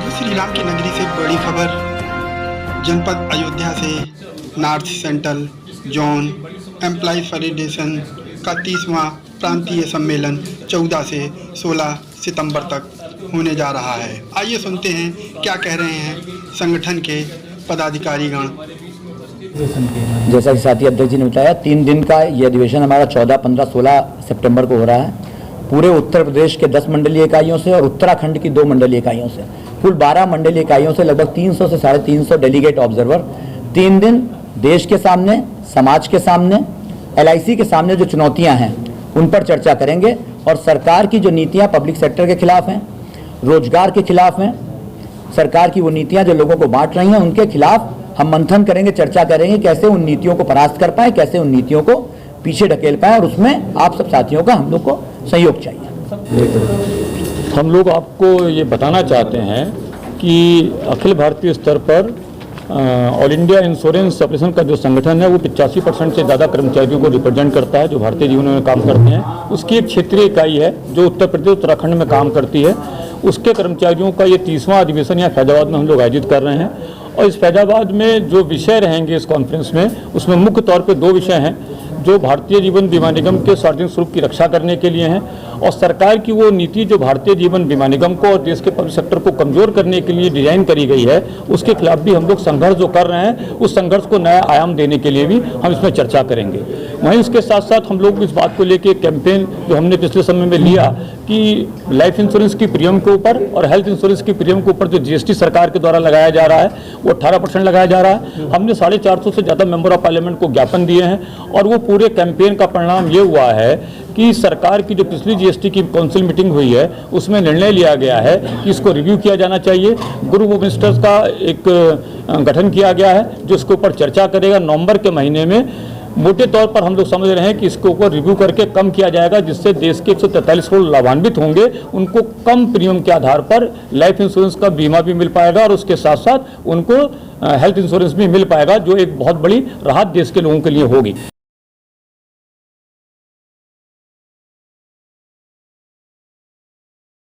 प्रभु श्री राम की नगरी से बड़ी खबर। जनपद अयोध्या से north central zone employees federation का 30वां प्रांतीय सम्मेलन 14 से 16 सितंबर तक होने जा रहा है। आइए सुनते हैं क्या कह रहे हैं संगठन के पदाधिकारीगण। जैसा कि साथी अध्यक्ष जी ने बताया, 3 दिन का ये अधिवेशन हमारा 14, 15, 16 सितंबर को हो रहा है। पूरे उत्तर प्रदेश के 10 मंडलीय इकाइयों से और उत्तराखंड की 2 मंडलीय इकाइयों से, कुल 12 मंडलीय इकाइयों से लगभग 300 से 350 डेलीगेट ऑब्जर्वर 3 दिन देश के सामने, समाज के सामने, LIC के सामने जो चुनौतियां हैं उन पर चर्चा करेंगे और सरकार की जो नीतियां पब्लिक सेक्टर के खिलाफ हैं, रोजगार के खिलाफ हैं, सरकार की वो नीतियां जो लोगों को बांट रही हैं उनके खिलाफ हम मंथन करेंगे, चर्चा करेंगे कैसे उन नीतियों को परास्त कर पाए, कैसे उन नीतियों को पीछे ढकेल पाए, और उसमें आप सब साथियों का हम लोग को सहयोग चाहिए। हम लोग आपको ये बताना चाहते हैं कि अखिल भारतीय स्तर पर ऑल इंडिया इंश्योरेंस ऑपरेशन का जो संगठन है वो 85% से ज़्यादा कर्मचारियों को रिप्रेजेंट करता है जो भारतीय जीवन में काम करते हैं। उसकी एक क्षेत्रीय इकाई है जो उत्तर प्रदेश उत्तराखंड में काम करती है। उसके कर्मचारियों का ये 30वां अधिवेशन यहाँ फैजाबाद में हम लोग आयोजित कर रहे हैं। और इस फैजाबाद में जो विषय रहेंगे इस कॉन्फ्रेंस में, उसमें मुख्य तौर पर 2 विषय हैं जो भारतीय जीवन बीमा निगम के सार्वजनिक स्वरूप की रक्षा करने के लिए हैं, और सरकार की वो नीति जो भारतीय जीवन बीमा निगम को और देश के पब्लिक सेक्टर को कमजोर करने के लिए डिजाइन करी गई है, उसके खिलाफ भी हम लोग संघर्ष जो कर रहे हैं, उस संघर्ष को नया आयाम देने के लिए भी हम इसमें चर्चा करेंगे। वहीं इसके साथ साथ हम लोग इस बात को लेकर कैंपेन जो हमने पिछले समय में लिया कि लाइफ इंश्योरेंस की प्रीमियम के ऊपर और हेल्थ इंश्योरेंस की प्रीमियम के ऊपर जो GST सरकार के द्वारा लगाया जा रहा है वो 18% लगाया जा रहा है। हमने 450 से ज़्यादा मेंबर ऑफ पार्लियामेंट को ज्ञापन दिए हैं और वो पूरे कैंपेन का परिणाम ये हुआ है कि सरकार की जो पिछली GST की काउंसिल मीटिंग हुई है उसमें निर्णय लिया गया है कि इसको रिव्यू किया जाना चाहिए। ग्रुप ऑफ मिनिस्टर्स का एक गठन किया गया है जो इसके ऊपर चर्चा करेगा। नवंबर के महीने में मोटे तौर पर हम लोग समझ रहे हैं कि इसके ऊपर रिव्यू करके कम किया जाएगा, जिससे देश के 143 करोड़ लाभान्वित होंगे, उनको कम प्रीमियम के आधार पर लाइफ इंश्योरेंस का बीमा भी मिल पाएगा और उसके साथ साथ उनको हेल्थ इंश्योरेंस भी मिल पाएगा, जो एक बहुत बड़ी राहत देश के लोगों के लिए होगी।